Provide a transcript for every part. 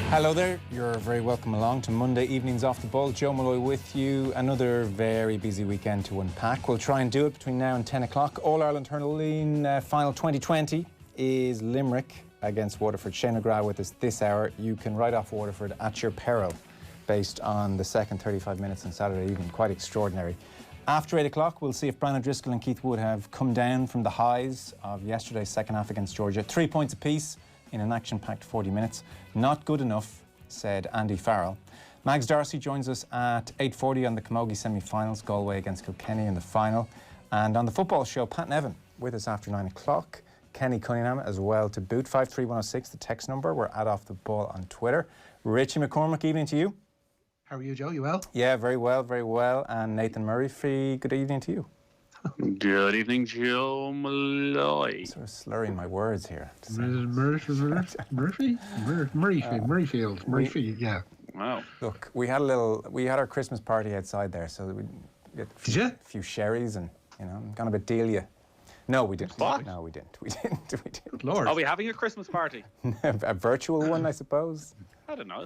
Hello there, you're very welcome along to Monday Evenings Off the Ball. Joe Molloy with you. Another very busy weekend to unpack. We'll try and do it between now and 10 o'clock. All-Ireland Hurling final 2020 is Limerick against Waterford. Shane McGrath with us this hour. You can write off Waterford at your peril based on the second 35 minutes on Saturday evening. Quite extraordinary. After 8 o'clock, we'll see if Brian O'Driscoll and Keith Wood have come down from the highs of yesterday's second half against Georgia. 3 points apiece in an action-packed 40 minutes. Not good enough, said Andy Farrell. Mags Darcy joins us at 8:40 on the Camogie semi-finals, Galway against Kilkenny in the final. And on the football show, Pat Nevin with us after 9 o'clock. Kenny Cunningham as well to boot. 53106, the text number. We're at Off the Ball on Twitter. Richie McCormack, evening to you. How are you, Joe? You well? Yeah, very well, very well. And Nathan Murphy, good evening to you. Good evening, Joe Molloy. Sort of slurring my words here. Murrayfield, yeah. Wow. Look, we had our Christmas party outside there, so we get a few sherries and, gone a bit dealia. No, we didn't. What? No, we didn't. We didn't. Good Lord. Are we having a Christmas party? A virtual one, I suppose. I don't know.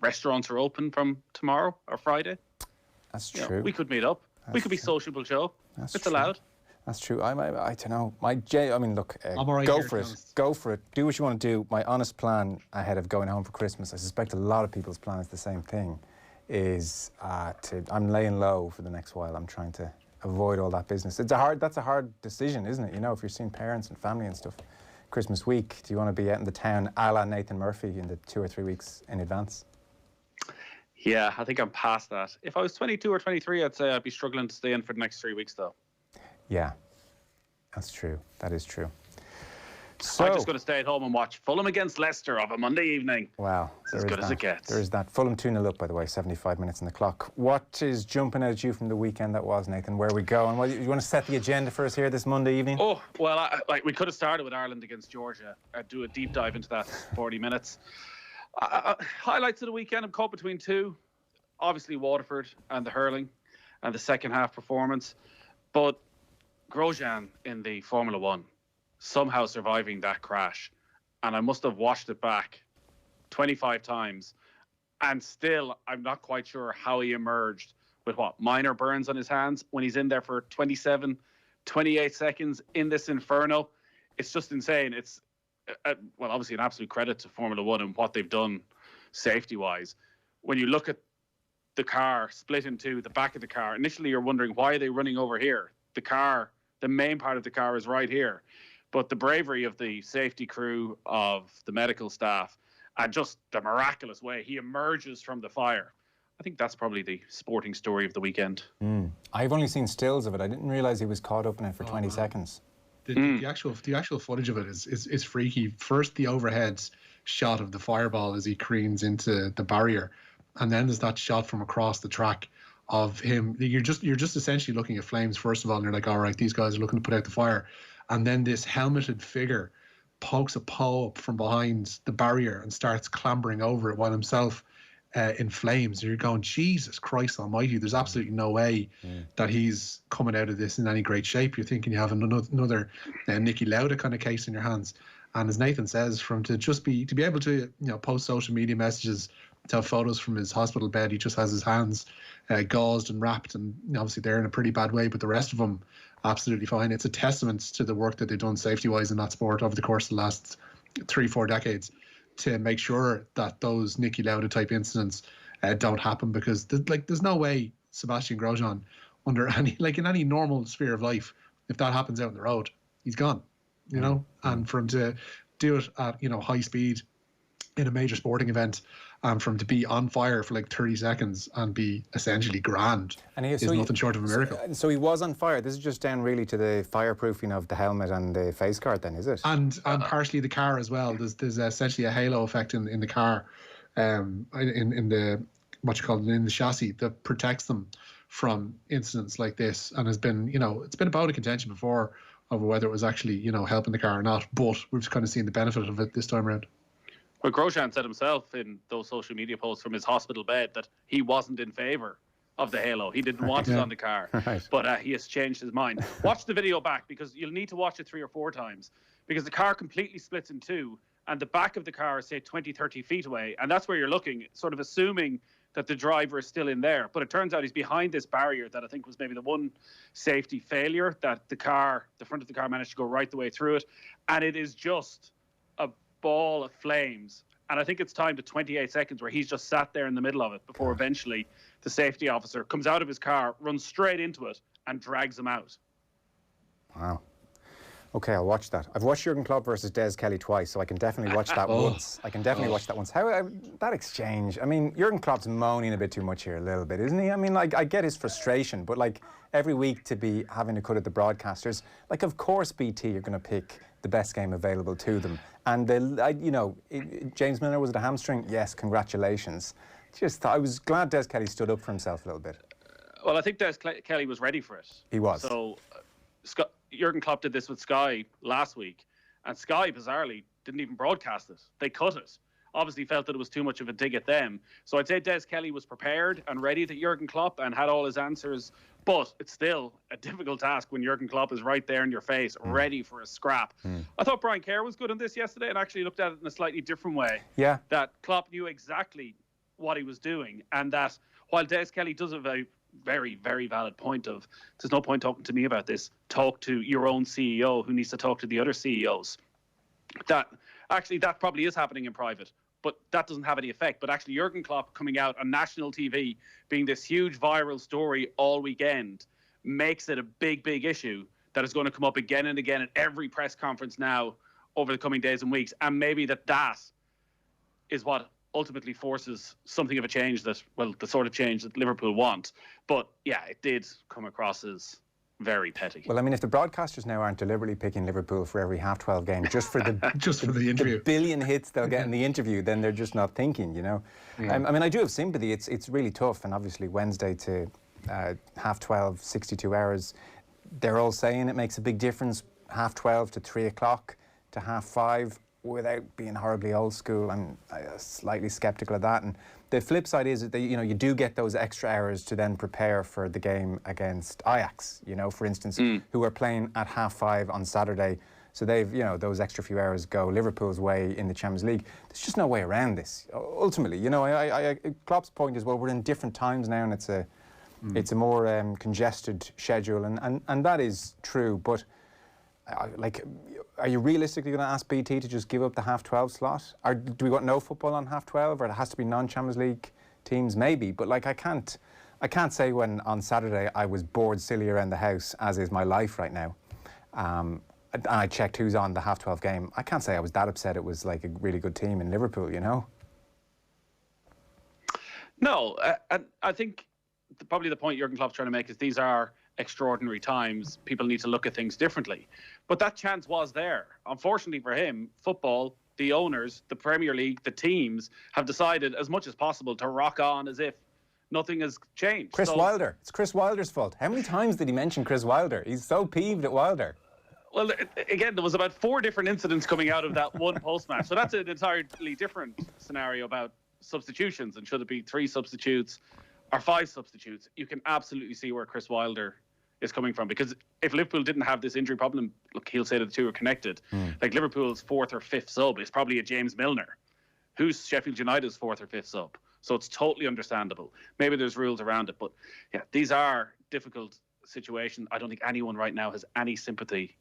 Restaurants are open from tomorrow or Friday. That's true. We could meet up. We could be sociable, Joe. It's allowed. That's true. I don't know. Look, go for it. Go for it. Do what you want to do. My honest plan ahead of going home for Christmas, I suspect a lot of people's plan is the same thing, is I'm laying low for the next while. I'm trying to avoid all that business. That's a hard decision, isn't it? If you're seeing parents and family and stuff. Christmas week, do you want to be out in the town a la Nathan Murphy in the 2 or 3 weeks in advance? Yeah, I think I'm past that. If I was 22 or 23, I'd say I'd be struggling to stay in for the next 3 weeks, though. Yeah, that's true. That is true. So, I'm just going to stay at home and watch Fulham against Leicester of a Monday evening. Wow. It's as good as it gets. There is that. Fulham 2-0 up, by the way, 75 minutes on the clock. What is jumping out at you from the weekend that was, Nathan? Where are we going? Well, you want to set the agenda for us here this Monday evening? Oh, well, we could have started with Ireland against Georgia. I'd do a deep dive into that 40 minutes. Highlights of the weekend, I'm caught between two. Obviously, Waterford and the hurling and the second half performance. But Grosjean in the Formula One, somehow surviving that crash. And I must have watched it back 25 times. And still, I'm not quite sure how he emerged with minor burns on his hands when he's in there for 27, 28 seconds in this inferno. It's just insane. It's, obviously an absolute credit to Formula One and what they've done safety-wise. When you look at the car split in two, the back of the car, initially you're wondering, why are they running over here? The main part of the car is right here. But the bravery of the safety crew, of the medical staff, and just the miraculous way he emerges from the fire. I think that's probably the sporting story of the weekend. I've only seen stills of it. I didn't realise he was caught up in it for 20 seconds. The actual footage of it is freaky. First, the overhead shot of the fireball as he careens into the barrier, and then there's that shot from across the track of him. You're just essentially looking at flames first of all, and you're like, all right, these guys are looking to put out the fire, and then this helmeted figure pokes a pole up from behind the barrier and starts clambering over it while himself in flames. You're going, Jesus Christ Almighty! There's absolutely no way that he's coming out of this in any great shape. You're thinking you have another Nicky Lauda kind of case in your hands. And as Nathan says, to be able to post social media messages, to have photos from his hospital bed, he just has his hands gauzed and wrapped, and obviously they're in a pretty bad way, but the rest of them absolutely fine. It's a testament to the work that they've done safety-wise in that sport over the course of the last 3-4 decades to make sure that those Nicky Lauda type incidents don't happen, because there's no way Sebastian Grosjean, under in any normal sphere of life, if that happens out on the road, he's gone, and for him to do it at high speed in a major sporting event, and for him to be on fire for 30 seconds and be essentially grand, is nothing short of a miracle. So he was on fire. This is just down really to the fireproofing of the helmet and the face guard then, is it? And partially the car as well. There's essentially a halo effect in the car, in the in the chassis that protects them from incidents like this, and has been it's been about a contention before over whether it was actually helping the car or not, but we've kind of seen the benefit of it this time around. Well, Grosjean said himself in those social media posts from his hospital bed that he wasn't in favour of the halo. He didn't want it on the car, but he has changed his mind. Watch the video back, because you'll need to watch it 3 or 4 times, because the car completely splits in two and the back of the car is, say, 20, 30 feet away, and that's where you're looking, sort of assuming that the driver is still in there. But it turns out he's behind this barrier that I think was maybe the one safety failure, that the front of the car managed to go right the way through it. And it is just a ball of flames. And I think it's timed to 28 seconds where he's just sat there in the middle of it before eventually the safety officer comes out of his car, runs straight into it, and drags him out. Wow. Okay, I'll watch that. I've watched Jurgen Klopp versus Des Kelly twice, so I can definitely watch that once. I can definitely watch that once. How that exchange? I mean, Jurgen Klopp's moaning a bit too much here, a little bit, isn't he? I mean, like, I get his frustration, but like every week to be having to cut at the broadcasters, like, of course, BT are going to pick the best game available to them. And James Milner, was it a hamstring? Yes, congratulations. I was glad Des Kelly stood up for himself a little bit. Well, I think Des Kelly was ready for it. He was. So Jurgen Klopp did this with Sky last week, and Sky, bizarrely, didn't even broadcast it. They cut it. Obviously felt that it was too much of a dig at them. So I'd say Des Kelly was prepared and ready to Jurgen Klopp and had all his answers, but it's still a difficult task when Jurgen Klopp is right there in your face, ready for a scrap. I thought Brian Kerr was good on this yesterday and actually looked at it in a slightly different way. Yeah. That Klopp knew exactly what he was doing, and that while Des Kelly does have a very, very valid point of, there's no point talking to me about this, talk to your own CEO who needs to talk to the other CEOs. That probably is happening in private, but that doesn't have any effect. But actually Jurgen Klopp coming out on national TV, being this huge viral story all weekend, makes it a big, big issue that is going to come up again and again at every press conference now over the coming days and weeks. And maybe that is what ultimately forces something of a change the sort of change that Liverpool want. But yeah, it did come across as very petty. Well, I mean, if the broadcasters now aren't deliberately picking Liverpool for every half-12 game just for the the interview, the billion hits they'll get in the interview, then they're just not thinking, you know. Yeah. I mean, I do have sympathy. It's really tough, and obviously Wednesday to half-12, 62 hours. They're all saying it makes a big difference. Half-12 to 3 o'clock to half-5. Without being horribly old school, I'm slightly sceptical of that. And the flip side is that you do get those extra hours to then prepare for the game against Ajax, for instance, who are playing at half-5 on Saturday. So they've, those extra few hours go Liverpool's way in the Champions League. There's just no way around this. Ultimately, Klopp's point is, well, we're in different times now, and it's a more congested schedule, and that is true. But are you realistically going to ask BT to just give up the half-12 slot? Or do we want no football on half-12, or it has to be non-Champions League teams? Maybe, but I can't say when on Saturday I was bored silly around the house, as is my life right now, and I checked who's on the half-12 game. I can't say I was that upset it was like a really good team in Liverpool, No, and I think probably the point Jurgen Klopp's trying to make is these are extraordinary times. People need to look at things differently. But that chance was there. Unfortunately for him, football, the owners, the Premier League, the teams have decided as much as possible to rock on as if nothing has changed. Chris Wilder. It's Chris Wilder's fault. How many times did he mention Chris Wilder? He's so peeved at Wilder. Well, again, there was about 4 different incidents coming out of that one post-match. So that's an entirely different scenario about substitutions, and should it be 3 substitutes or 5 substitutes. You can absolutely see where Chris Wilder is coming from, because if Liverpool didn't have this injury problem, look, he'll say that the two are connected. Like Liverpool's 4th or 5th sub is probably a James Milner, who's Sheffield United's 4th or 5th sub. So it's totally understandable. Maybe there's rules around it, but yeah, these are difficult situations. I don't think anyone right now has any sympathy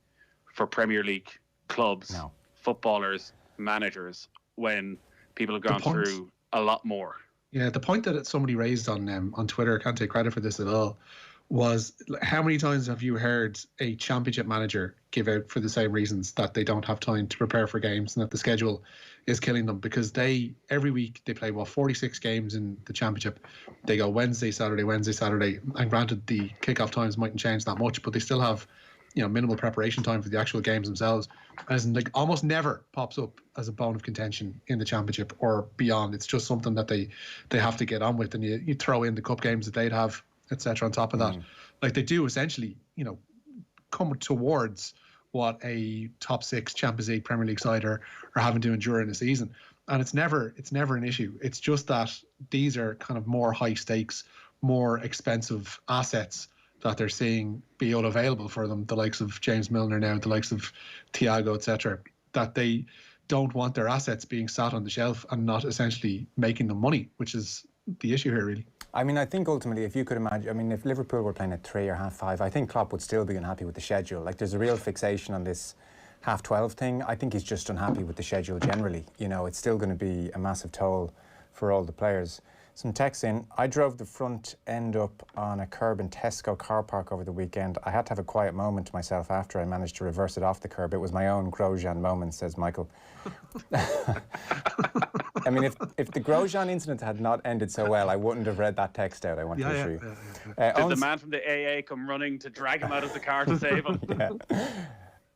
for Premier League clubs, footballers, managers, when people have gone through a lot more. Yeah, the point that somebody raised on Twitter, I can't take credit for this at all, was how many times have you heard a championship manager give out for the same reasons, that they don't have time to prepare for games and that the schedule is killing them? Because every week they play 46 games in the championship. They go Wednesday, Saturday, and granted the kickoff times mightn't change that much, but they still have minimal preparation time for the actual games themselves. As almost never pops up as a bone of contention in the championship or beyond. It's just something that they have to get on with, and you throw in the cup games that they'd have, etc. on top of that. Like they do essentially, come towards what a top 6 Champions League, Premier League side are having to endure in a season. And it's never an issue. It's just that these are kind of more high stakes, more expensive assets that they're seeing be unavailable for them, the likes of James Milner now, the likes of Thiago, etc., that they don't want their assets being sat on the shelf and not essentially making them money, which is the issue here, really. I mean, I think ultimately, if you could imagine, I mean, if Liverpool were playing at 3 or 5:30, I think Klopp would still be unhappy with the schedule. Like, there's a real fixation on this 12:30 thing. I think he's just unhappy with the schedule generally. You know, it's still going to be a massive toll for all the players. Some texts in. I drove the front end up on a curb in Tesco car park over the weekend. I had to have a quiet moment to myself after I managed to reverse it off the curb. It was my own Grosjean moment, says Michael. I mean, if the Grosjean incident had not ended so well, I wouldn't have read that text out, I want to assure you. Did the man from the AA come running to drag him out of the car to save him? Yeah.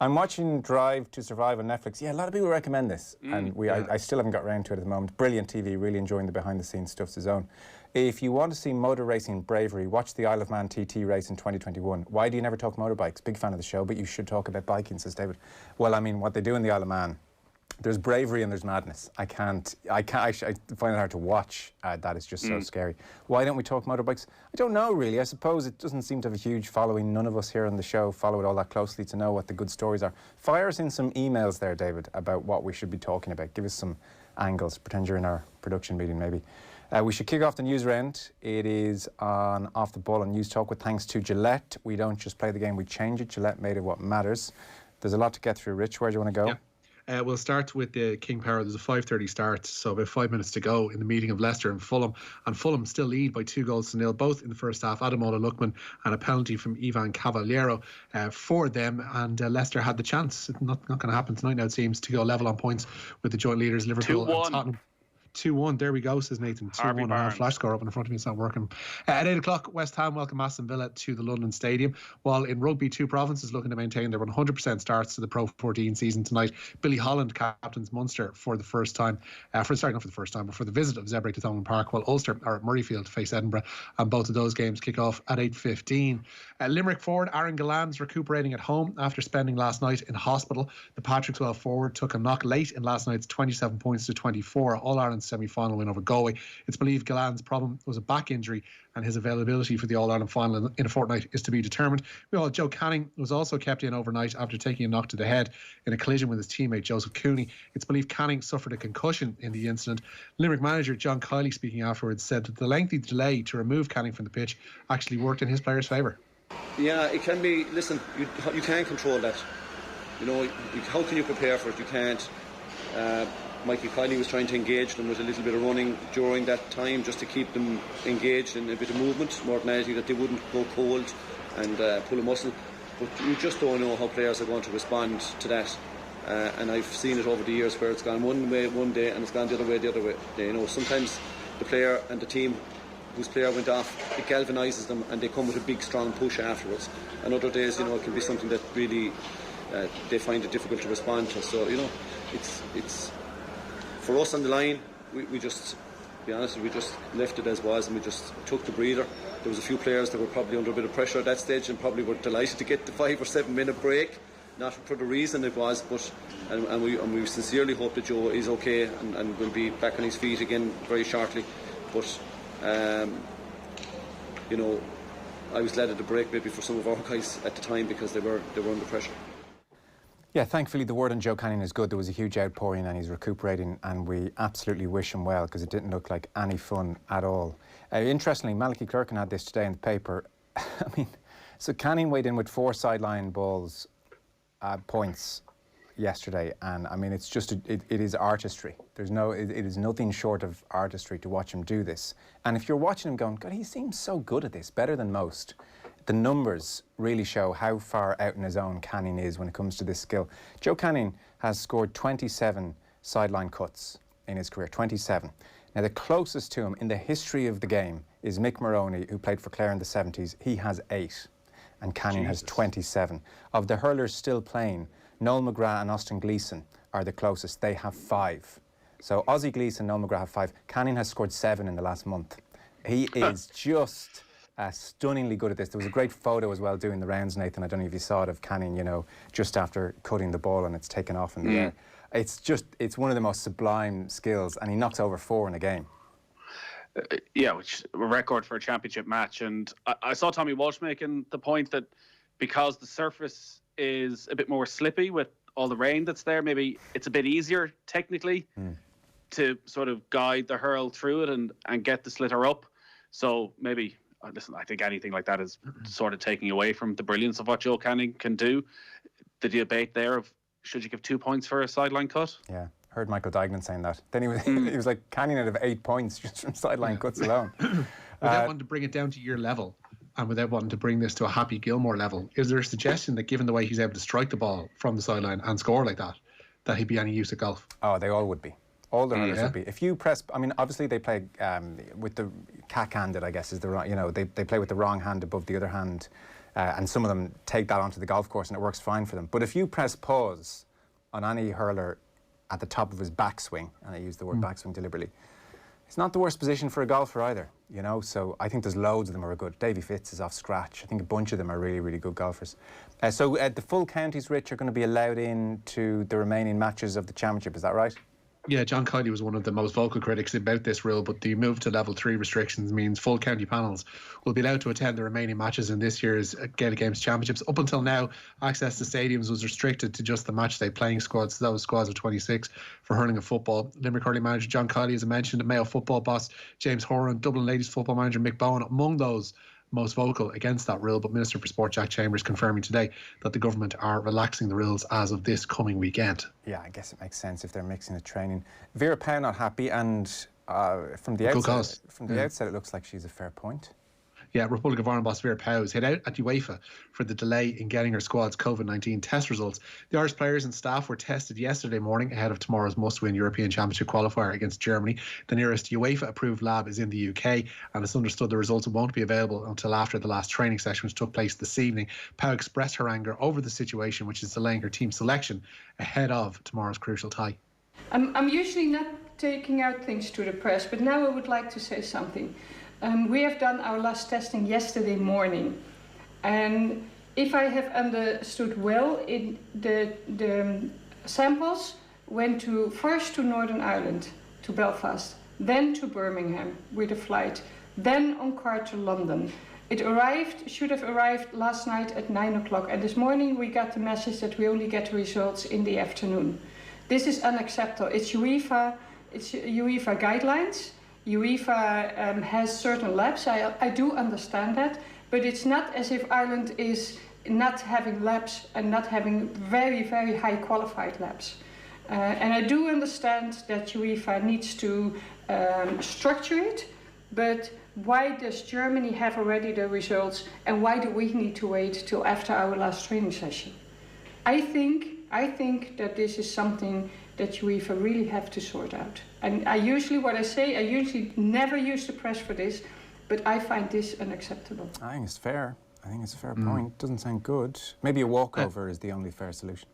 I'm watching Drive to Survive on Netflix. Yeah, a lot of people recommend this, and I still haven't got around to it at the moment. Brilliant TV, really enjoying the behind-the-scenes stuff, Zone. If you want to see motor racing bravery, watch the Isle of Man TT race in 2021. Why do you never talk motorbikes? Big fan of the show, but you should talk about biking, says David. Well, I mean, what they do in the Isle of Man, there's bravery and there's madness. I find it hard to watch. That is just so scary. Why don't we talk motorbikes? I don't know, really. I suppose it doesn't seem to have a huge following. None of us here on the show follow it all that closely to know what the good stories are. Fire us in some emails there, David, about what we should be talking about. Give us some angles. Pretend you're in our production meeting, maybe. We should kick off the news round. It is on Off the Ball and News Talk with thanks to Gillette. We don't just play the game, we change it. Gillette made it what matters. There's a lot to get through. Rich, where do you want to go? Yeah. We'll start with the King Power. There's a 5:30 start, so about 5 minutes to go in the meeting of Leicester and Fulham. And Fulham still lead by 2-0, both in the first half. Ademola Lookman and a penalty from Ivan Cavallero for them. And Leicester had the chance. It's not going to happen tonight now, it seems, to go level on points with the joint leaders, Liverpool and Tottenham. 2-1, there we go, says Nathan. 2-1, I have a flash score up in front of me, it's not working. At 8 o'clock, West Ham welcome Aston Villa to the London Stadium. While in rugby, 2 provinces looking to maintain their 100% starts to the Pro 14 season tonight. Billy Holland captains Munster for the first time, not for the first time, but for the visit of Zebre to Thomond Park, while Ulster are at Murrayfield to face Edinburgh, and both of those games kick off at 8:15. Limerick forward Aaron Gillan's recuperating at home after spending last night in hospital. The Patrickswell forward took a knock late in last night's 27 points to 24 All-Ireland semi-final win over Galway. It's believed Gillan's problem was a back injury, and his availability for the All-Ireland final in a fortnight is to be determined. Meanwhile, Joe Canning was also kept in overnight after taking a knock to the head in a collision with his teammate Joseph Cooney. It's believed Canning suffered a concussion in the incident. Limerick manager John Kiley, speaking afterwards, said that the lengthy delay to remove Canning from the pitch actually worked in his players' favour. Yeah, it can be. Listen, you can't control that. You know, how can you prepare for it? You can't. Mikey Kiley was trying to engage them with a little bit of running during that time, just to keep them engaged in a bit of movement, more than anything, that they wouldn't go cold and pull a muscle. But you just don't know how players are going to respond to that. And I've seen it over the years where it's gone one way one day and it's gone the other way the other way. You know, sometimes the player and the team whose player went off, it galvanises them and they come with a big strong push afterwards. And other days, you know, it can be something that really they find it difficult to respond to. So, you know, it's for us on the line, we just, to be honest, we just left it as was and we just took the breather. There was a few players that were probably under a bit of pressure at that stage and probably were delighted to get the 5 or 7 minute break, not for the reason it was, but and we sincerely hope that Joe is okay and will be back on his feet again very shortly. But you know, I was glad at the break maybe for some of our guys at the time because they were under pressure. Yeah, thankfully the word on Joe Canning is good. There was a huge outpouring and he's recuperating, and we absolutely wish him well because it didn't look like any fun at all. Interestingly, Malachy Clerkin had this today in the paper. I mean, so Canning weighed in with 4 sideline balls points yesterday, and I mean, it's just it is artistry. It is nothing short of artistry to watch him do this. And if you're watching him going, God, he seems so good at this, better than most. The numbers really show how far out in his own Canning is when it comes to this skill. Joe Canning has scored 27 sideline cuts in his career, 27. Now, the closest to him in the history of the game is Mick Maroney, who played for Clare in the 70s. He has 8, and Canning has 27. Of the hurlers still playing, Noel McGrath and Austin Gleeson are the closest. They have 5. So Ozzie Gleeson and Noel McGrath have 5. Canning has scored 7 in the last month. He is just stunningly good at this. There was a great photo as well doing the rounds, Nathan. I don't know if you saw it, of Canning, you know, just after cutting the ball and it's taken off in the air. It's one of the most sublime skills, and he knocks over 4 in a game. Yeah, which a record for a championship match. And I saw Tommy Walsh making the point that because the surface is a bit more slippy with all the rain that's there, maybe it's a bit easier technically to sort of guide the hurl through it and get the slitter up. So maybe, listen, I think anything like that is sort of taking away from the brilliance of what Joe Canning can do. The debate there of should you give 2 points for a sideline cut? Yeah, heard Michael Dignan saying that. Then he was like, Canning out of 8 points just from sideline cuts alone. Without wanting to bring it down to your level, and without wanting to bring this to a Happy Gilmore level, is there a suggestion that given the way he's able to strike the ball from the sideline and score like that he'd be any use at golf? Oh, they all would be. All the hurlers would be. If you press, I mean, obviously they play with the cack-handed, I guess, is the wrong, they play with the wrong hand above the other hand, and some of them take that onto the golf course and it works fine for them. But if you press pause on any hurler at the top of his backswing, and I use the word backswing deliberately, it's not the worst position for a golfer either, so I think there's loads of them who are good. Davy Fitz is off scratch. I think a bunch of them are really, really good golfers. So the full counties, Rich, are going to be allowed in to the remaining matches of the championship, is that right? Yeah, John Kiley was one of the most vocal critics about this rule, but the move to level 3 restrictions means full county panels will be allowed to attend the remaining matches in this year's Gaelic Games Championships. Up until now, access to stadiums was restricted to just the matchday playing squads, those squads of 26 for hurling and football. Limerick hurling manager John Kiley, as I mentioned, Mayo football boss James Horan, Dublin ladies football manager Mick Bowen, among those most vocal against that rule, but Minister for Sport Jack Chambers confirming today that the government are relaxing the rules as of this coming weekend. Yeah, I guess it makes sense if they're mixing the training. Vera Pauw not happy, and from the outset it looks like she's a fair point. Yeah, Republic of Ireland boss Vera Pauw has hit out at UEFA for the delay in getting her squad's COVID-19 test results. The Irish players and staff were tested yesterday morning ahead of tomorrow's must-win European Championship qualifier against Germany. The nearest UEFA-approved lab is in the UK, and it's understood the results won't be available until after the last training session, which took place this evening. Pauw expressed her anger over the situation, which is delaying her team selection ahead of tomorrow's crucial tie. I'm usually not taking out things to the press, but now I would like to say something. We have done our last testing yesterday morning, and if I have understood well, the samples went first to Northern Ireland, to Belfast, then to Birmingham with a flight, then on car to London. It should have arrived last night at 9 o'clock, and this morning we got the message that we only get the results in the afternoon. This is unacceptable. It's UEFA guidelines. UEFA has certain labs. I do understand that, but it's not as if Ireland is not having labs and not having very, very high qualified labs. And I do understand that UEFA needs to structure it, but why does Germany have already the results, and why do we need to wait till after our last training session? I think that this is something that UEFA really have to sort out. And I usually never use the press for this, but I find this unacceptable. I think it's fair. I think it's a fair point. Doesn't sound good. Maybe a walkover is the only fair solution.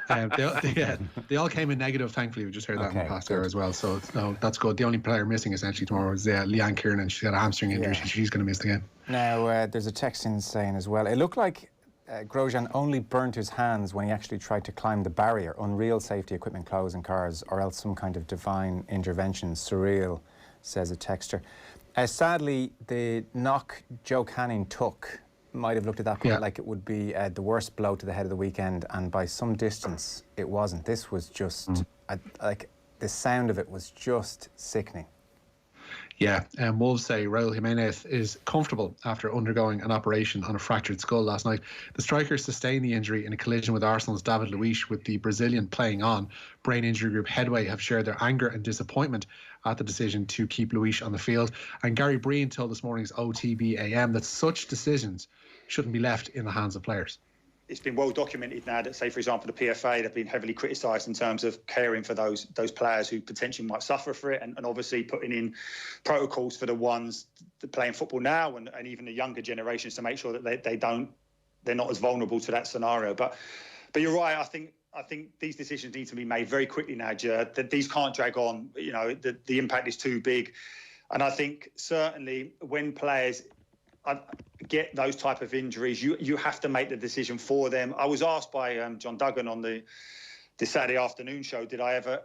They all came in negative, thankfully. We just heard that in the past there as well. So that's good. The only player missing essentially tomorrow is Leanne Kiernan. She's got a hamstring injury. Yeah. She's going to miss the game. Now, there's a text in saying as well, it looked like Grosjean only burnt his hands when he actually tried to climb the barrier. Unreal safety equipment, clothes and cars, or else some kind of divine intervention. Surreal, says a texter. Sadly, the knock Joe Canning took might have looked at that point like it would be the worst blow to the head of the weekend, and by some distance it wasn't. This was just like the sound of it was just sickening. Yeah, Wolves say Raul Jimenez is comfortable after undergoing an operation on a fractured skull last night. The striker sustained the injury in a collision with Arsenal's David Luiz, with the Brazilian playing on. Brain injury group Headway have shared their anger and disappointment at the decision to keep Luiz on the field. And Gary Breen told this morning's OTB AM that such decisions shouldn't be left in the hands of players. It's been well documented now that, say, for example, the PFA, they've been heavily criticised in terms of caring for those players who potentially might suffer for it, and obviously putting in protocols for the ones that play in football now and even the younger generations to make sure that they're not as vulnerable to that scenario. But you're right. I think these decisions need to be made very quickly now, Ger. That these can't drag on. You know, the impact is too big, and I think certainly when players get those type of injuries, you have to make the decision for them. I was asked by John Duggan on the the Saturday afternoon show, did I ever,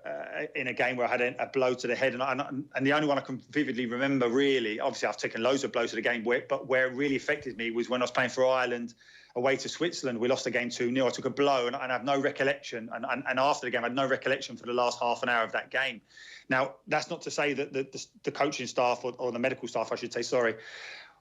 in a game where I had a blow to the head, and the only one I can vividly remember, really, obviously I've taken loads of blows to the game, but where it really affected me was when I was playing for Ireland away to Switzerland. We lost the game 2-0. I took a blow, and I have no recollection, and after the game, I had no recollection for the last half an hour of that game. Now, that's not to say that the coaching staff, or the medical staff, I should say, sorry,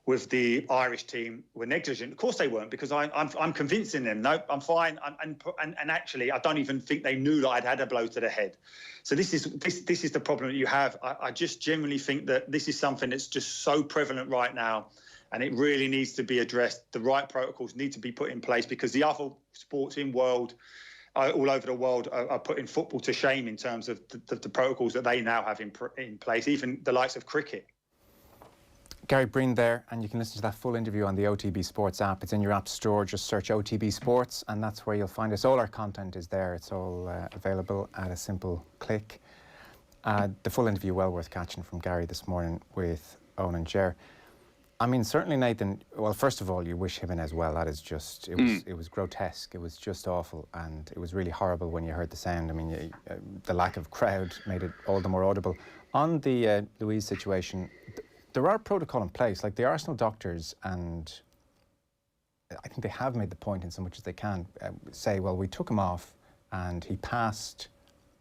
with the Irish team were negligent. Of course they weren't, because I'm convincing them, no, I'm fine. And actually, I don't even think they knew that I'd had a blow to the head. So this is the problem that you have. I just generally think that this is something that's just so prevalent right now, and it really needs to be addressed. The right protocols need to be put in place, because the other sports all over the world are putting football to shame in terms of the protocols that they now have in place, even the likes of cricket. Gary Breen there, and you can listen to that full interview on the OTB Sports app. It's in your app store. Just search OTB Sports, and that's where you'll find us. All our content is there. It's all available at a simple click. The full interview, well worth catching, from Gary this morning with Owen and Ger. I mean, certainly, Nathan, well, first of all, you wish Jimenez well. That is just, it was grotesque. It was just awful, and it was really horrible when you heard the sound. I mean, the lack of crowd made it all the more audible. On the Louise situation, there are protocol in place, like the Arsenal doctors, and I think they have made the point in so much as they can, say, well, we took him off and he passed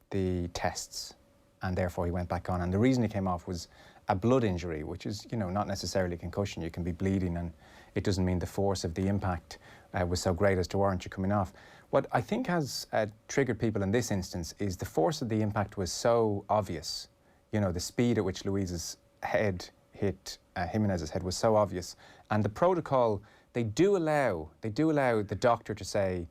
the tests and therefore he went back on. And the reason he came off was a blood injury, which is, you know, not necessarily a concussion. You can be bleeding, and it doesn't mean the force of the impact was so great as to warrant you coming off. What I think has triggered people in this instance is the force of the impact was so obvious. You know, the speed at which Louise's head hit Jimenez's head was so obvious, and the protocol, they do allow the doctor to say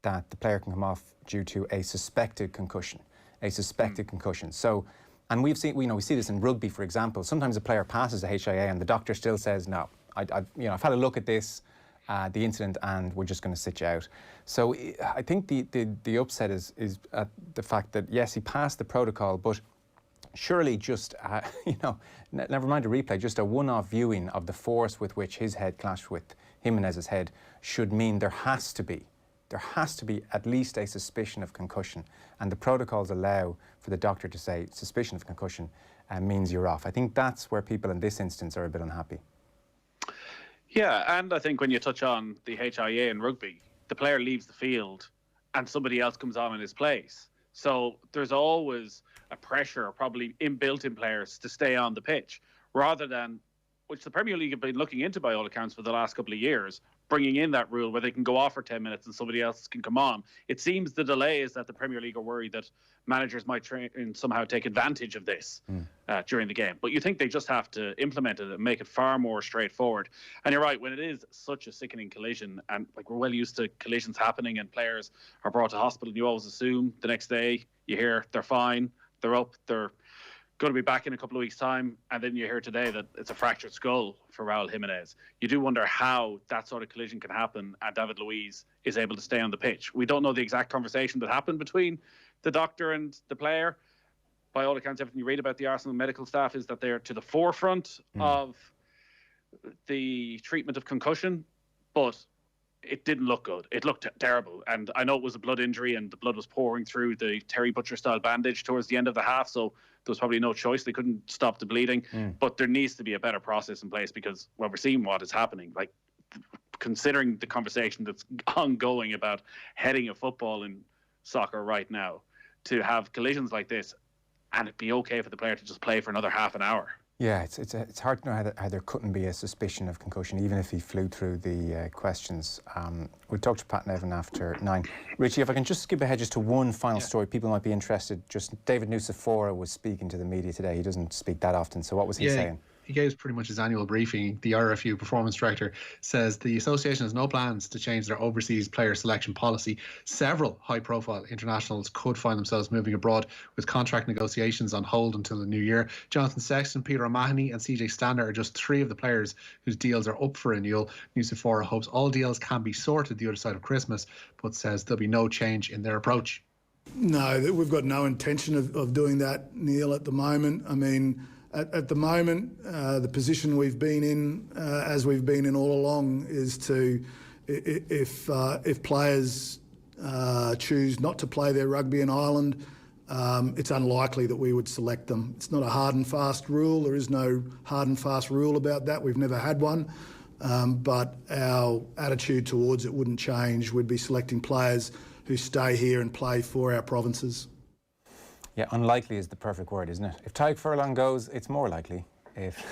that the player can come off due to a suspected concussion, concussion. So, and we see this in rugby, for example. Sometimes a player passes a HIA and the doctor still says, no, I've had a look at this, the incident, and we're just going to sit you out. So I think the upset is at the fact that yes, he passed the protocol, but surely just, never mind a replay, just a one-off viewing of the force with which his head clashed with Jimenez's head should mean there has to be at least a suspicion of concussion. And the protocols allow for the doctor to say suspicion of concussion means you're off. I think that's where people in this instance are a bit unhappy. Yeah, and I think when you touch on the HIA in rugby, the player leaves the field and somebody else comes on in his place. So there's always a pressure probably inbuilt in players to stay on the pitch, rather than, which the Premier League have been looking into by all accounts for the last couple of years, bringing in that rule where they can go off for 10 minutes and somebody else can come on. It seems the delay is that the Premier League are worried that managers might try and somehow take advantage of this during the game. But you think they just have to implement it and make it far more straightforward. And you're right, when it is such a sickening collision, and like we're well used to collisions happening and players are brought to hospital, you always assume the next day you hear they're fine, they're up, they're going to be back in a couple of weeks' time, and then you hear today that it's a fractured skull for Raul Jimenez. You do wonder how that sort of collision can happen and David Luiz is able to stay on the pitch. We don't know the exact conversation that happened between the doctor and the player. By all accounts, everything you read about the Arsenal medical staff is that they're to the forefront of the treatment of concussion, but it didn't look good. It looked terrible. And I know it was a blood injury and the blood was pouring through the Terry Butcher-style bandage towards the end of the half, so there was probably no choice. They couldn't stop the bleeding. But there needs to be a better process in place, because when we're seeing what is happening, like considering the conversation that's ongoing about heading a football in soccer right now, to have collisions like this and it'd be okay for the player to just play for another half an hour. Yeah, it's hard to know how there couldn't be a suspicion of concussion, even if he flew through the questions. We'll talk to Pat Nevin after 9. Richie, if I can just skip ahead just to one final story, people might be interested. Just David NEWSROUND was speaking to the media today. He doesn't speak that often, so what was he saying? He gave pretty much his annual briefing. The RFU performance director says the association has no plans to change their overseas player selection policy. Several high-profile internationals could find themselves moving abroad, with contract negotiations on hold until the new year. Jonathan Sexton, Peter O'Mahony and CJ Stander are just 3 of the players whose deals are up for renewal. NEWSROUND hopes all deals can be sorted the other side of Christmas, but says there'll be no change in their approach. No, we've got no intention of doing that, Neil, at the moment. I mean, at the moment, the position we've been in, as we've been in all along, is to, if players choose not to play their rugby in Ireland, it's unlikely that we would select them. It's not a hard and fast rule. There is no hard and fast rule about that. We've never had one. But our attitude towards it wouldn't change. We'd be selecting players who stay here and play for our provinces. Yeah, unlikely is the perfect word, isn't it? If Tyke Furlong goes, it's more likely. If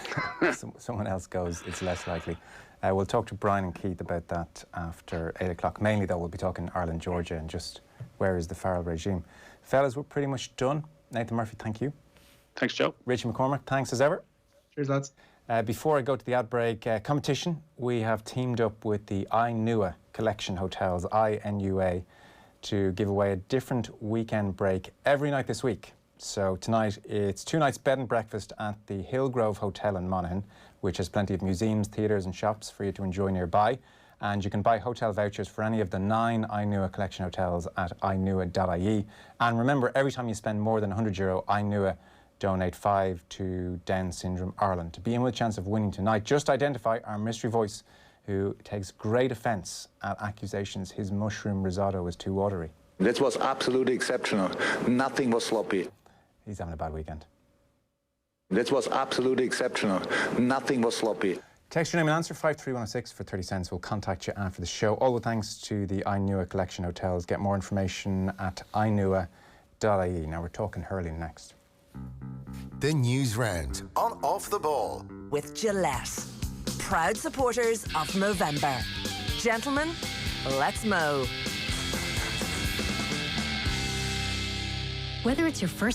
someone else goes, it's less likely. We'll talk to Brian and Keith about that after 8 o'clock. Mainly, though, we'll be talking Ireland, Georgia, and just where is the Farrell regime. Fellas, we're pretty much done. Nathan Murphy, thank you. Thanks, Joe. Richie McCormack, thanks as ever. Cheers, lads. Before I go to the ad break, competition, we have teamed up with the INUA Collection Hotels, INUA, to give away a different weekend break every night this week. So tonight, it's 2 nights bed and breakfast at the Hillgrove Hotel in Monaghan, which has plenty of museums, theatres and shops for you to enjoy nearby. And you can buy hotel vouchers for any of the 9 INUA Collection Hotels at inua.ie. And remember, every time you spend more than €100, INUA donate 5 to Down Syndrome Ireland. To be in with a chance of winning tonight, just identify our mystery voice who takes great offence at accusations his mushroom risotto is too watery. This was absolutely exceptional. Nothing was sloppy. He's having a bad weekend. This was absolutely exceptional. Nothing was sloppy. Text your name and answer 53106 for 30 cents. We'll contact you after the show. All the thanks to the INUA Collection Hotels. Get more information at inua.ie. Now we're talking hurling next. The News Round on Off the Ball. With Gillette. Proud supporters of Movember. Gentlemen, let's mow. Whether it's your first